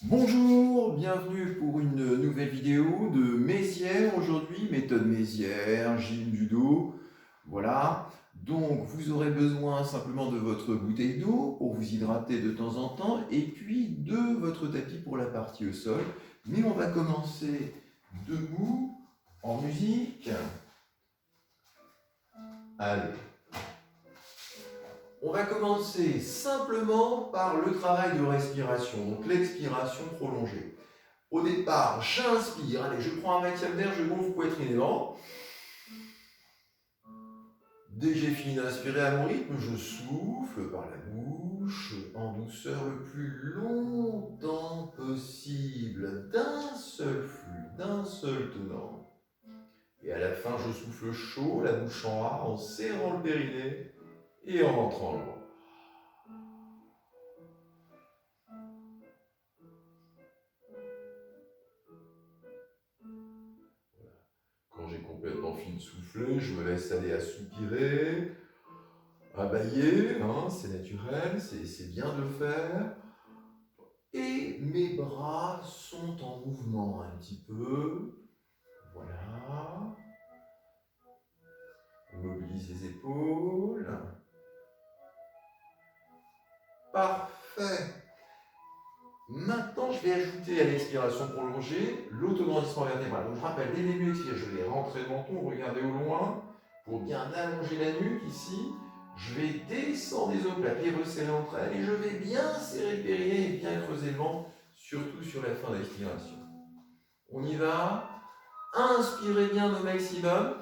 Bonjour, bienvenue pour une nouvelle vidéo de Mézières aujourd'hui, méthode Mézières, gym du dos, voilà. Donc vous aurez besoin simplement de votre bouteille d'eau pour vous hydrater de temps en temps et puis de votre tapis pour la partie au sol. Mais on va commencer debout en musique. Allez. On va commencer simplement par le travail de respiration, donc l'expiration prolongée. Au départ, j'inspire, allez, je prends un maximum d'air, je gonfle poitrine et ventre. Dès que j'ai fini d'inspirer à mon rythme, je souffle par la bouche en douceur le plus longtemps possible, d'un seul flux, d'un seul tenant. Et à la fin, je souffle chaud, la bouche en A, en serrant le périnée et en rentrant loin. Quand j'ai complètement fini de souffler, je me laisse aller à soupirer, à bâiller, hein, c'est naturel, c'est bien de le faire. Et mes bras sont en mouvement un petit peu. Voilà. On mobilise les épaules. Parfait. Maintenant, je vais ajouter à l'expiration prolongée l'autograndissement vertébral. Donc, je rappelle, dès le début expire, je vais rentrer le menton, regardez au loin, pour bien allonger la nuque ici. Je vais descendre les omoplates, les resserrer entre elles, et je vais bien serrer le périnée et bien creuser le ventre, surtout sur la fin de l'expiration. On y va. Inspirez bien au maximum.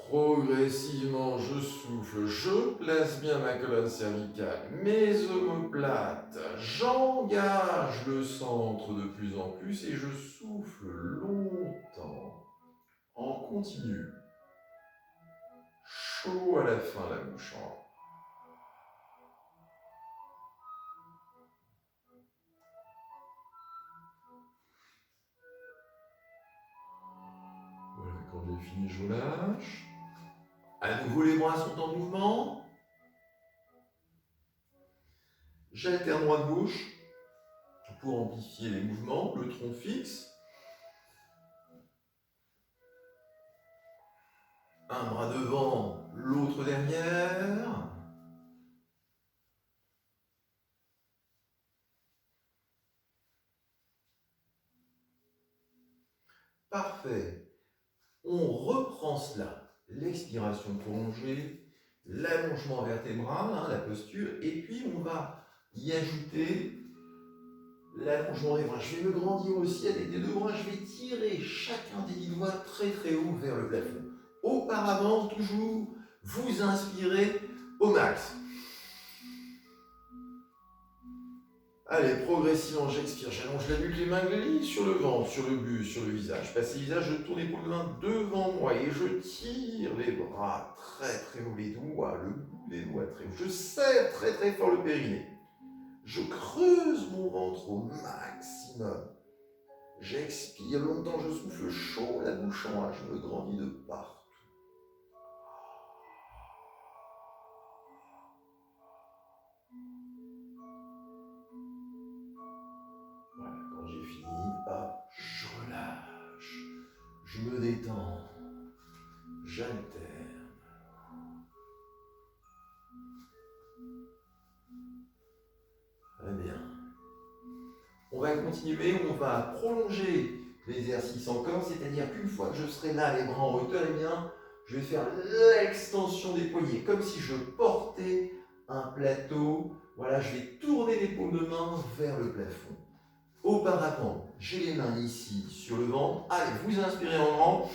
Progressivement, je souffle, je place bien ma colonne cervicale, mes omoplates, j'engage le centre de plus en plus et je souffle longtemps, en continu. Chaud à la fin, la bouche en A. Voilà, quand j'ai fini, je relâche. À nouveau, les bras sont en mouvement. J'alterne droite-gauche pour amplifier les mouvements, le tronc fixe. Un bras devant, l'autre derrière. Parfait. On reprend cela. L'expiration prolongée, l'allongement vertébral, hein, la posture, et puis on va y ajouter l'allongement des bras. Je vais me grandir aussi avec les deux bras, je vais tirer chacun des 10 doigts très très haut vers le plafond. Auparavant, toujours, vous inspirez au max. Allez, progressivement, j'expire, j'allonge la nuque, les mains glissent sur le ventre, sur le buste, sur le visage. Passe le visage, je tourne les paumes de main devant moi et je tire les bras très très haut, les doigts, le bout des doigts très haut. Je serre très très fort le périnée. Je creuse mon ventre au maximum. J'expire longtemps, je souffle chaud, la bouche en A, je me grandis de partout. Voilà, quand j'ai fini, hop, je relâche, je me détends, j'alterne. Très bien. On va continuer, on va prolonger l'exercice encore, c'est-à-dire qu'une fois que je serai là, les bras en hauteur, eh bien, je vais faire l'extension des poignets, comme si je portais un plateau. Voilà, je vais tourner les paumes de main vers le plafond. Auparavant, j'ai les mains ici sur le ventre. Allez, vous inspirez en grand.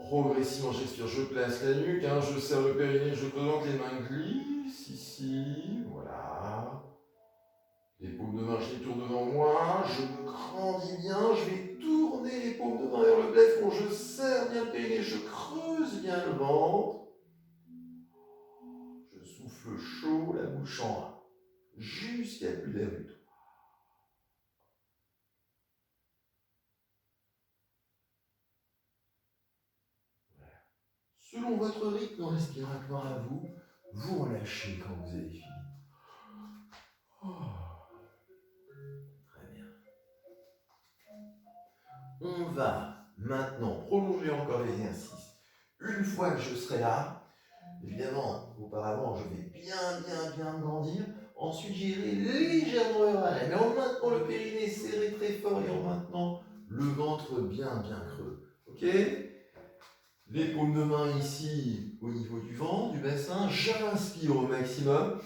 Progressivement, j'expire, je place la nuque, hein, je serre le périnée, je présente les mains glissent ici. Voilà. Les paumes de main, je les tourne devant moi, je me grandis bien, je vais tourner les paumes de main vers le plafond, je serre bien le périnée, je creuse bien le ventre. Je souffle chaud, la bouche en A, jusqu'à plus d'air du tout. Selon votre rythme respiratoire à vous, Vous relâchez quand vous avez fini. Oh, très bien. On va maintenant prolonger encore l'exercice. Une fois que je serai là, évidemment, auparavant, je vais bien me grandir. Ensuite, j'irai légèrement vers l'arrière, mais en maintenant le périnée serré très fort et en maintenant le ventre bien creux. Ok? Les paumes de main ici au niveau du ventre, du bassin. J'inspire au maximum.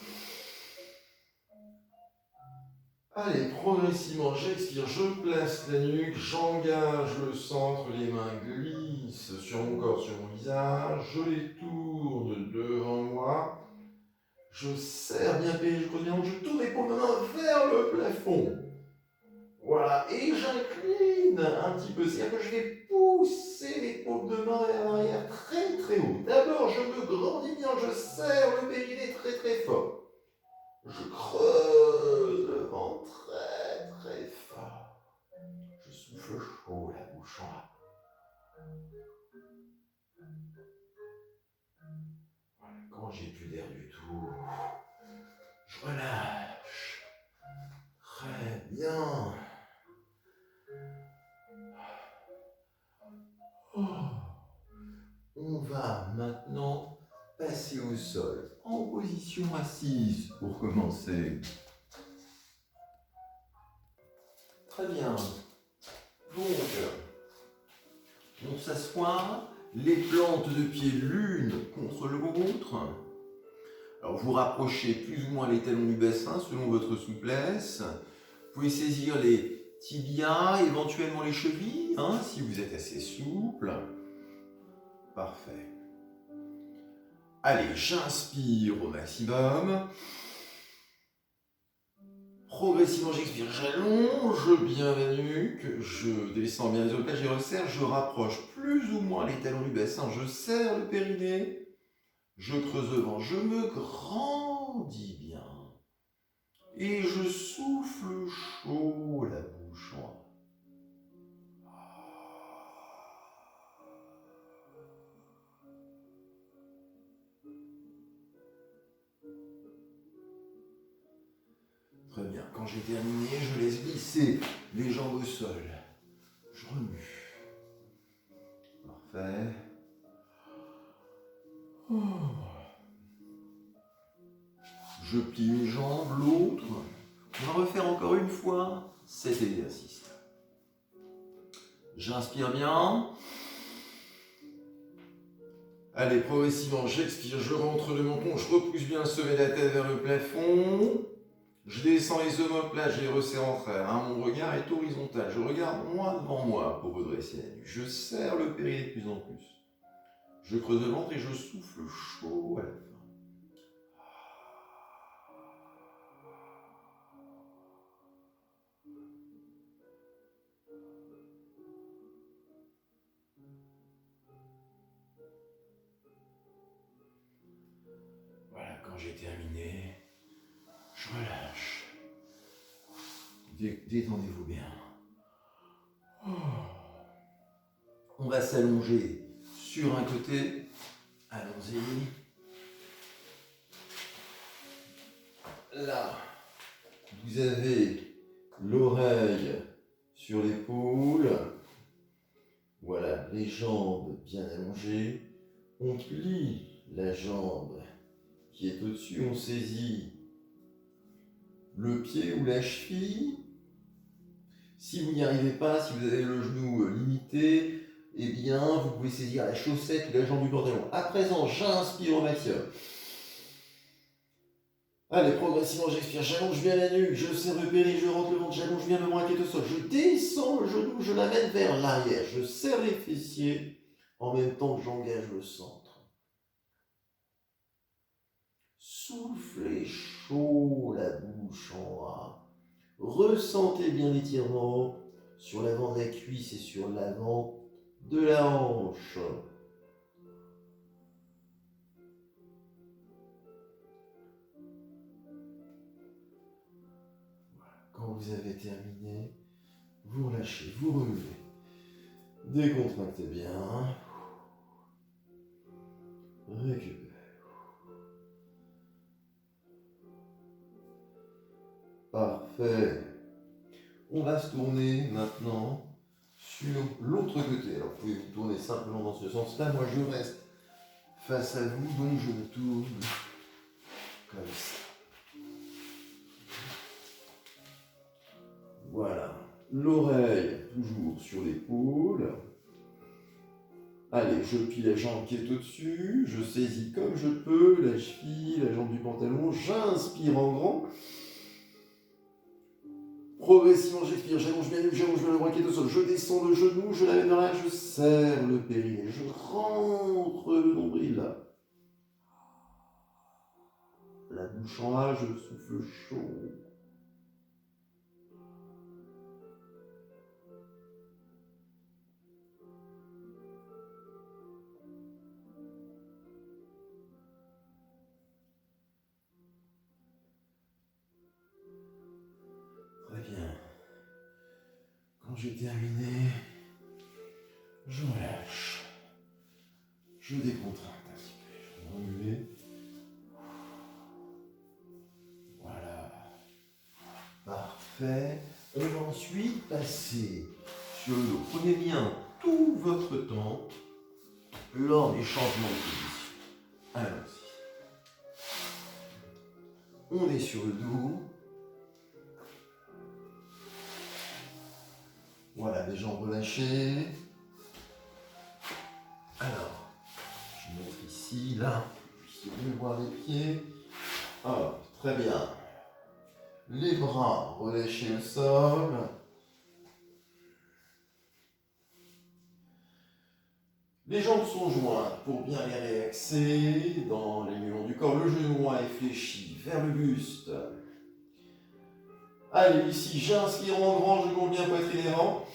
Allez, progressivement, j'expire, je place la nuque, j'engage le centre, les mains glissent sur mon corps, sur mon visage, je les tourne devant moi, je serre bien payé, je creuse bien, je tourne les paumes de main vers le plafond. Voilà, et j'incline un petit peu, c'est-à-dire que je vais pousser les paumes de main vers l'arrière très haut. D'abord, je me grandis bien, je serre le périnée très fort. Je creuse le ventre très fort. Je souffle chaud, la bouche en l'air. Voilà, quand j'ai plus d'air du tout, je relâche. Très bien. Oh. On va maintenant passer au sol, en position assise pour commencer. Très bien. Donc, on s'assoit, les plantes de pied l'une contre l'autre. Alors, vous rapprochez plus ou moins les talons du bassin selon votre souplesse. Vous pouvez saisir les tibias, éventuellement les chevilles, si vous êtes assez souple. Parfait. Allez, j'inspire au maximum. Progressivement, j'expire, j'allonge bien la nuque, je descends bien les omoplates, je resserre, je rapproche plus ou moins les talons du bassin, je serre le périnée, je creuse le ventre, je me grandis bien. Et je souffle chaud la bouche en l'air. Très bien, quand j'ai terminé, je laisse glisser les jambes au sol. Je remue. Parfait. Je plie une jambe, l'autre. On va refaire encore une fois cet exercice. J'inspire bien. Allez, progressivement, j'expire, je rentre de mon menton, je repousse bien le sommet de la tête vers le plafond. Je descends les omoplates, je les resserre entre elles. Mon regard est horizontal. Je regarde moi devant moi pour redresser la nuque. Je serre le périnée de plus en plus. Je creuse le ventre et je souffle chaud à la fin. Voilà, quand j'ai terminé, je relâche. Détendez-vous bien. On va s'allonger sur un côté. Allons-y. Là, vous avez l'oreille sur l'épaule. Voilà, les jambes bien allongées. On plie la jambe qui est au-dessus. On saisit le pied ou la cheville. Si vous n'y arrivez pas, si vous avez le genou limité, eh bien, vous pouvez saisir la chaussette ou la jambe du pantalon. À présent, j'inspire au maximum. Allez, progressivement, j'expire, j'allonge bien la nuque, je serre le périnée, je rentre le ventre, j'allonge bien le bras qui est au sol. Je descends le genou, je l'amène vers l'arrière. Je serre les fessiers en même temps que j'engage le centre. Soufflez chaud la bouche en bas. Ressentez bien l'étirement sur l'avant de la cuisse et sur l'avant de la hanche. Quand vous avez terminé, vous relâchez, vous relevez. Décontractez bien. Récupérez. Parfait. On va se tourner maintenant sur l'autre côté. Alors, vous pouvez vous tourner simplement dans ce sens-là. Moi, je reste face à vous, donc je me tourne comme ça. Voilà. L'oreille toujours sur l'épaule. Allez, je plie la jambe qui est au-dessus. Je saisis comme je peux la cheville, la jambe du pantalon. J'inspire en grand. Progressivement, j'expire, j'allonge bien le bras qui est au sol, je descends le genou, je l'amène vers là, je serre le périnée, je rentre le nombril là. La bouche en A, je souffle chaud. Très bien. Quand j'ai terminé, je relâche. Je décontracte un petit peu. Je vais remuer. Voilà. Parfait. On va ensuite passer sur le dos. Prenez bien tout votre temps lors des changements de position. Allons-y. On est sur le dos. Voilà, les jambes relâchées. Alors, je vais mettre ici, là, je puisse mieux voir les pieds. Alors, très bien. Les bras relâchés au sol. Les jambes sont jointes pour bien les réaxer dans les mouvements du corps. Le genou droit est fléchi vers le buste. Allez, ici, j'inspire en grand, je gonfle bien poitrine et ventre.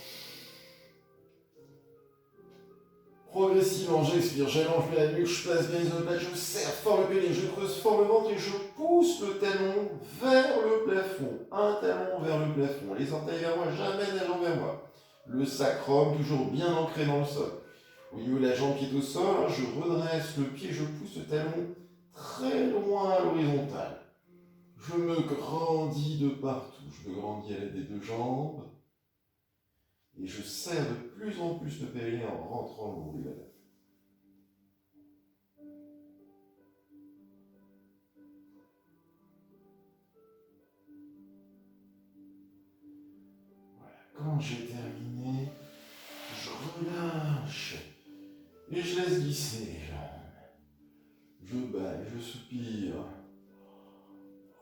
Progressivement, j'expire, j'allonge bien la nuque, je place bien les omoplates, je serre fort le périnée, je creuse fort le ventre et je pousse le talon vers le plafond. Un talon vers le plafond, les orteils vers moi, j'amène la jambe vers moi. Le sacrum toujours bien ancré dans le sol. Au niveau de la jambe qui est au sol, je redresse le pied, je pousse le talon très loin à l'horizontale. Je me grandis de partout, je me grandis à l'aide des deux jambes. Et je serre de plus en plus le périnée en rentrant le nombril à la fin. Quand j'ai terminé, je relâche et je laisse glisser les jambes. Je bâille, je soupire.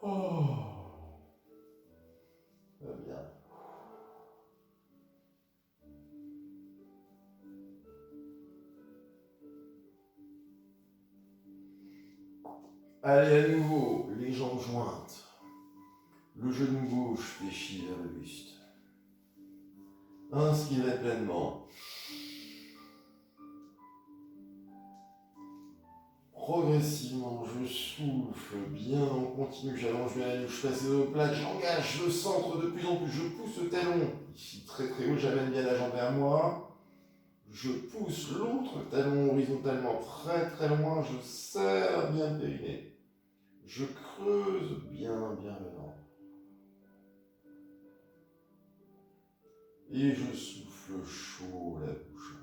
Oh, va bien. Allez, à nouveau, les jambes jointes. Le genou gauche fléchi vers le buste. Inspirez pleinement. Progressivement, je souffle bien, on continue, j'allonge bien la nuque, je passe les omoplates, j'engage le centre de plus en plus, je pousse le talon, ici très très haut, j'amène bien la jambe vers moi, je pousse l'autre talon horizontalement très très loin, je serre bien le périnée, je creuse bien le ventre, et je souffle chaud la bouche.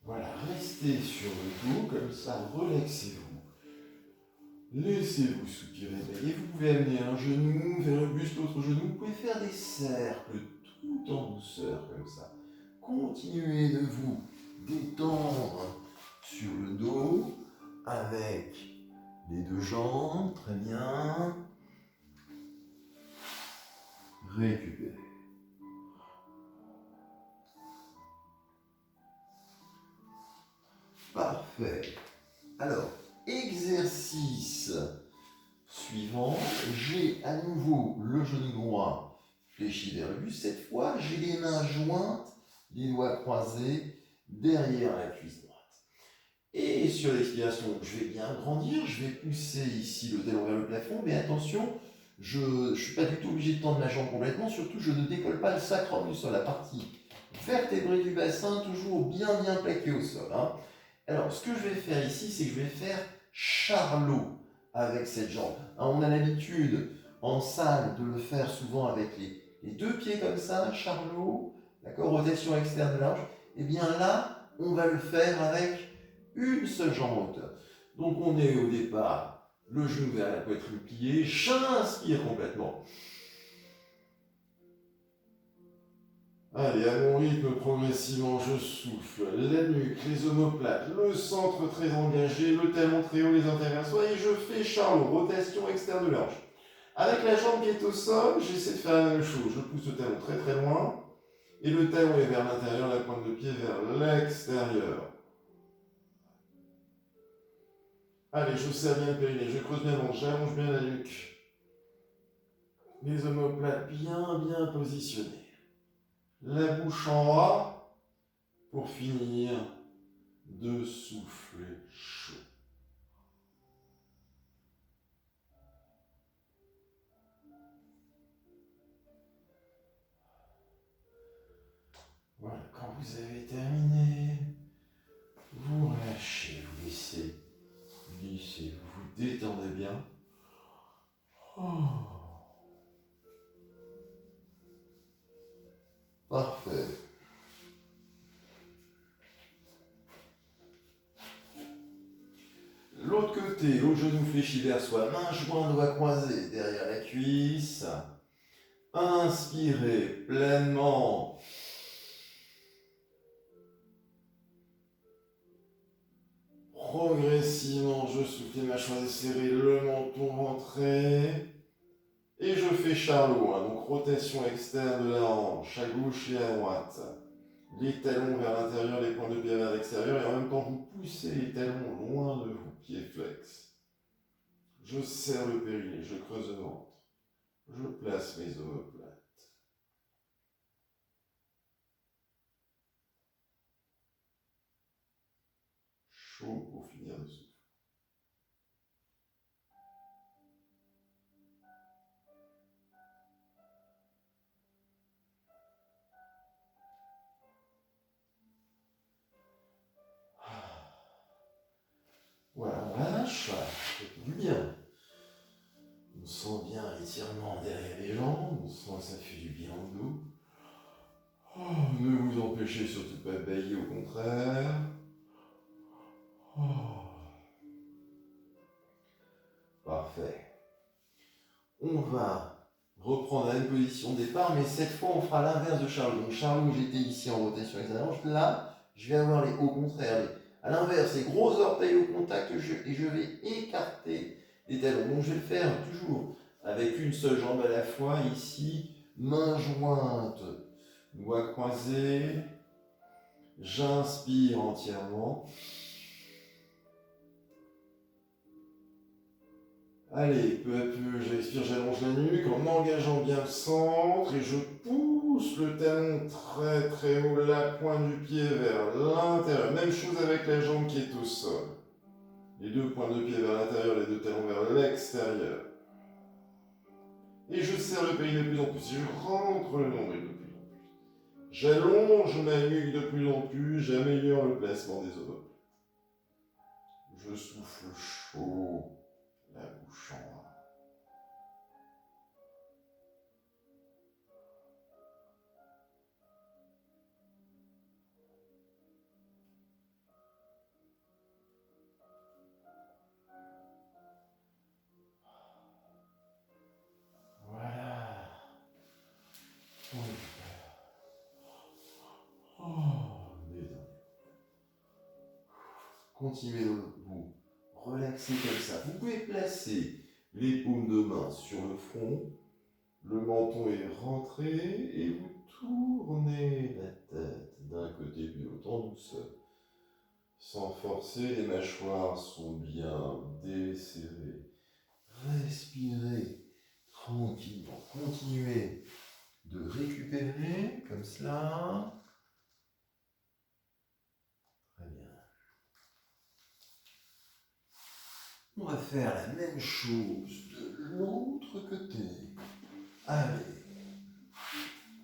Voilà, restez sur le dos, comme ça, relaxez-vous. Laissez-vous soupirer, et vous pouvez amener un genou vers le buste, l'autre genou. Vous pouvez faire des cercles tout en douceur, comme ça. Continuez de vous détendre sur le dos avec les deux jambes, très bien. Récupérez. Parfait. Alors, exercice suivant, j'ai à nouveau le genou droit fléchi vers le buste. Cette fois, j'ai les mains jointes, les doigts croisés derrière la cuisse droite. Et sur l'expiration, je vais bien grandir, je vais pousser ici le talon vers le plafond, mais attention, Je ne suis pas du tout obligé de tendre ma jambe complètement, surtout je ne décolle pas le sacrum du sol, la partie vertébrée du bassin, toujours bien bien plaquée au sol. Hein. Alors, ce que je vais faire ici, c'est que je vais faire charlot avec cette jambe. Hein, on a l'habitude en salle de le faire souvent avec les deux pieds comme ça, charlot, d'accord, rotation externe de large. Et bien là, on va le faire avec une seule jambe en hauteur. Donc on est au départ, le genou vers la poitrine pliée, j'inspire complètement. Allez, à mon rythme, progressivement, je souffle. La nuque, les omoplates, le centre très engagé, le talon très haut, les interversoires, et je fais charlot, rotation externe de l'ange. Avec la jambe qui est au sol, j'essaie de faire la même chose. Je pousse le talon très très loin, et le talon est vers l'intérieur, la pointe de pied vers l'extérieur. Allez, je serre bien le périnée, je creuse bien le ventre, j'allonge bien la nuque. Les omoplates bien bien positionnés. La bouche en A pour finir de souffler chaud. Voilà, quand vous avez terminé, vous relâchez, vous laissez glisser, vous vous détendez bien. Oh. Parfait. L'autre côté, l'autre genou fléchi vers soi, main jointe, doigt croisé derrière la cuisse. Inspirez pleinement. Progressivement, je souffle les mâchoires serrées, le menton rentré. Et je fais charlot, hein, donc rotation externe de la hanche, à gauche et à droite. Les talons vers l'intérieur, les points de pied vers l'extérieur, et en même temps vous poussez les talons loin de vous, pieds flex. Je serre le périnée, je creuse le ventre. Je place mes omoplates. Chaud pour finir de souffler. Voilà, on relâche, ça fait du bien. On sent bien l'étirement derrière les jambes, on sent que ça fait du bien au dos. Oh, ne vous empêchez surtout pas de bailler, au contraire. Oh. Parfait. On va reprendre la même position de départ, mais cette fois on fera l'inverse de charlot. Donc charlot, j'étais ici en rotation externe. Là, je vais avoir les au contraire. À l'inverse, les gros orteils au contact et je vais écarter les talons. Donc je vais le faire toujours avec une seule jambe à la fois. Ici, main jointe, doigts croisés. J'inspire entièrement. Allez, peu à peu, j'expire, j'allonge la nuque en engageant bien le centre et je pousse le talon très très haut, la pointe du pied vers l'intérieur. Même chose avec la jambe qui est au sol. Les deux pointes de pied vers l'intérieur, les deux talons vers l'extérieur. Et je serre le périnée de plus en plus, je rentre le nombril de plus en plus. J'allonge ma nuque de plus en plus, j'améliore le placement des omoplates. Je souffle chaud, la bouche en A. Voilà. Oh, détendez. Continuez de vous relaxer comme ça. Vous pouvez placer les paumes de main sur le front. Le menton est rentré et vous tournez la tête d'un côté puis l'autre en douceur. Sans forcer, les mâchoires sont bien desserrées. Respirez tranquillement. Continuez de récupérer comme cela. Très bien. On va faire la même chose de l'autre côté. Allez.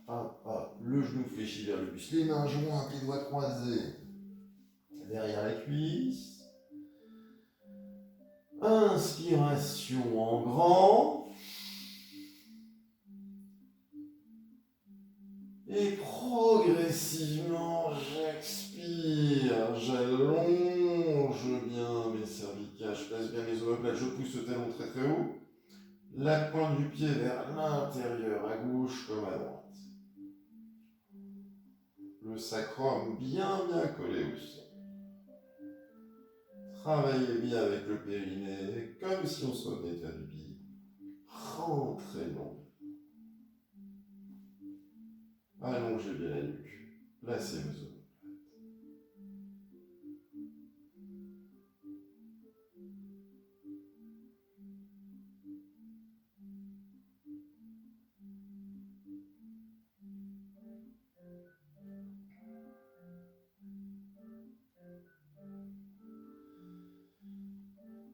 Hop, hop, le genou fléchi vers le buste, les mains jointes, les doigts croisés. Derrière la cuisse. Inspiration en grand. Et progressivement, j'expire, j'allonge bien mes cervicales, je place bien mes omoplates, je pousse le talon très très haut. La pointe du pied vers l'intérieur, à gauche comme à droite. Le sacrum bien collé au sol. Travaillez bien avec le périnée, comme si on se revenait à du pied. Rentrez long. Allongez bien la nuque. Placez vos os.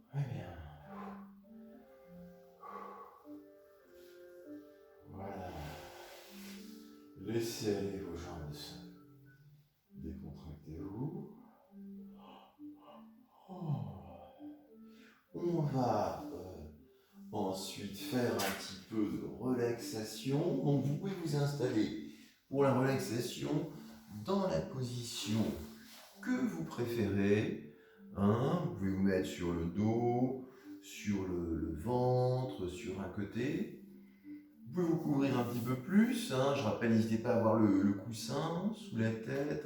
Très bien. Voilà. Laissez aller vos jambes seules. Décontractez-vous. On va ensuite faire un petit peu de relaxation. Donc vous pouvez vous installer pour la relaxation dans la position que vous préférez. Vous pouvez vous mettre sur le dos, sur le ventre, sur un côté. Vous pouvez vous couvrir un petit peu plus. Je rappelle, n'hésitez pas à avoir le coussin sous la tête.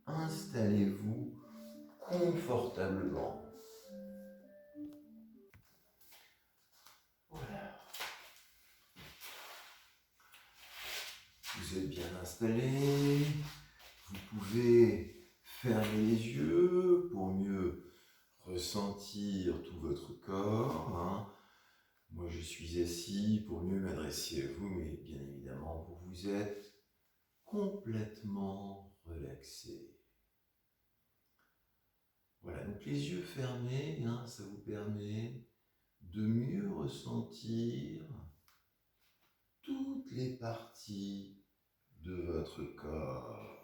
Installez-vous confortablement. Voilà. Vous êtes bien installé. Vous pouvez fermer les yeux pour mieux ressentir tout votre corps. Moi, je suis assis pour mieux m'adresser à vous, mais bien évidemment, vous êtes complètement relaxé. Voilà, donc les yeux fermés, ça vous permet de mieux ressentir toutes les parties de votre corps.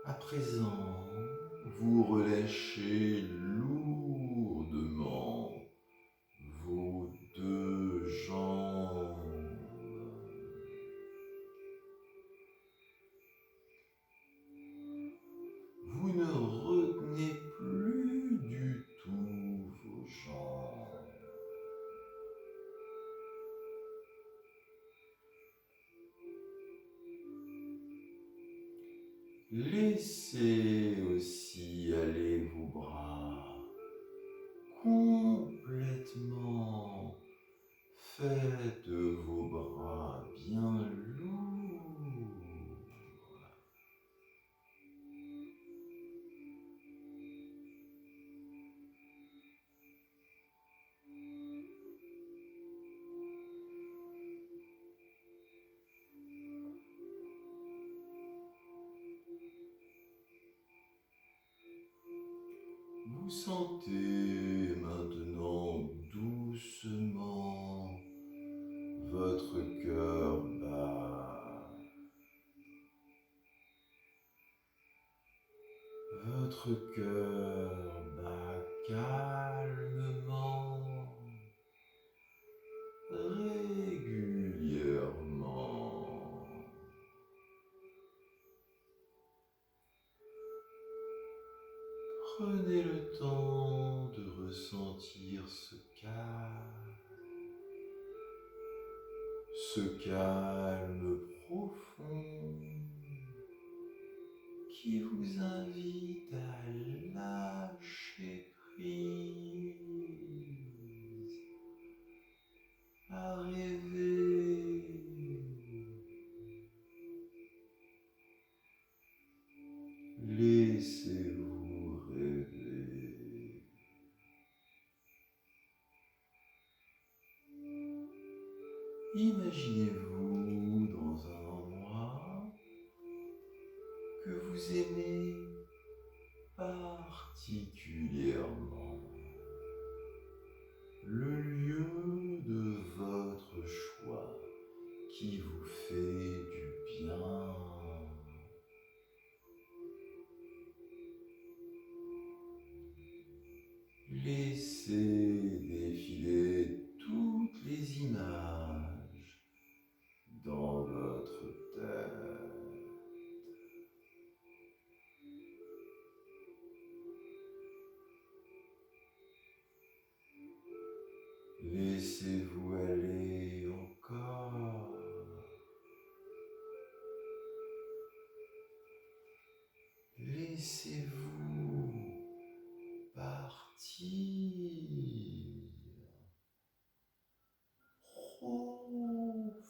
À présent, vous relâchez lourdement vos deux jambes. Vous ne retenez plus du tout vos jambes. Laissez aussi aller vos bras complètement. Faites vos bras bien lourds. Vous sentez maintenant doucement votre cœur bat. Votre cœur bat calmement, régulièrement. Prenez le temps de ressentir ce calme profond qui vous invite à lâcher prise, à rêver. Laissez-vous rêver. Imaginez-vous dans un endroit que vous aimez, particulièrement le lieu de votre choix qui vous fait du bien. Laissez défiler toutes les images dans votre tête. Laissez-vous aller encore. Laissez-vous partir profondément.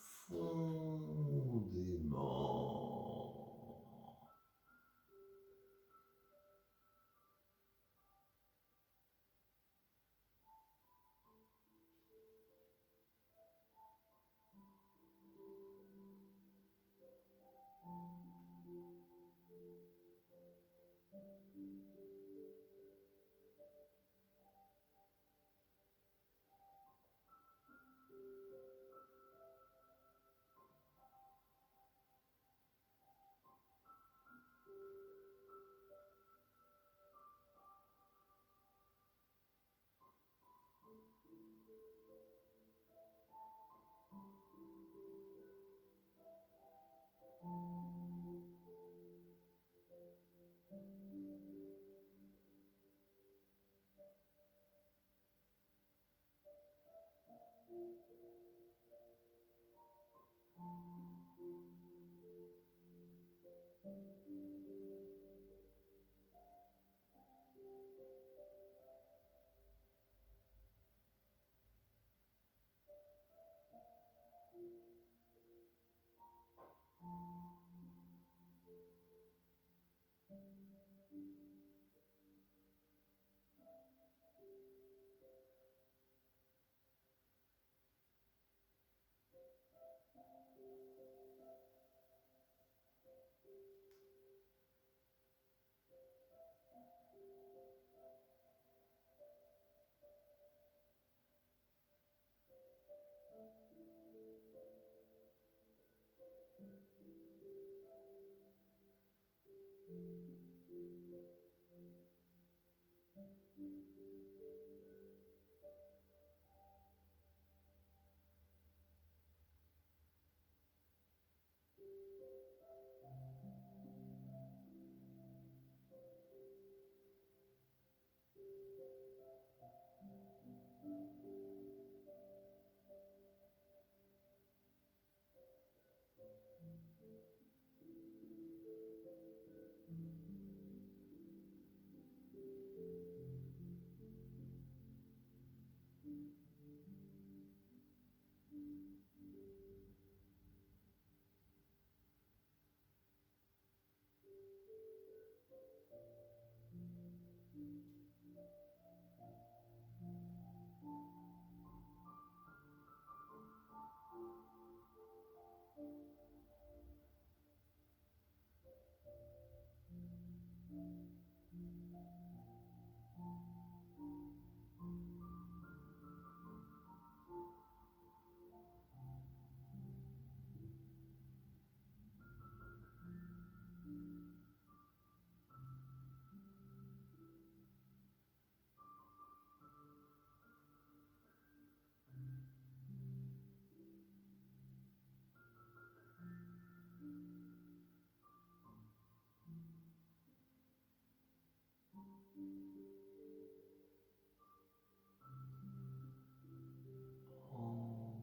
En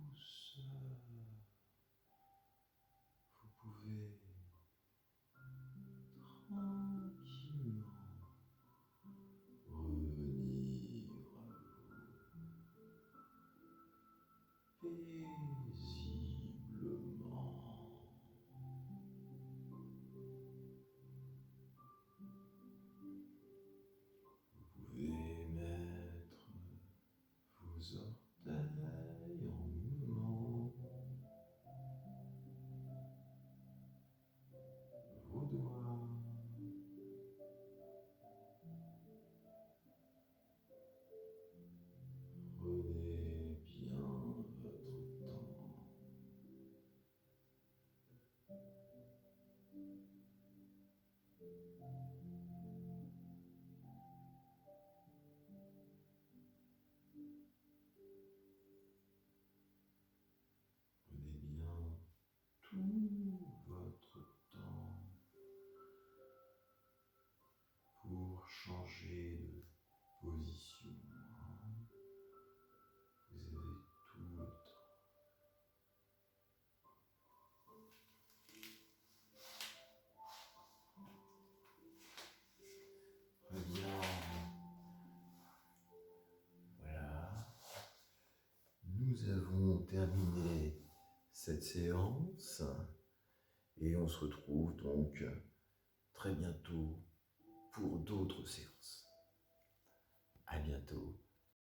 douceur, vous pouvez tranquillement revenir à vous paisiblement. changer de position. Vous avez tout le temps. Très bien. Voilà. Nous avons terminé cette séance et on se retrouve donc très bientôt pour d'autres séances. À bientôt.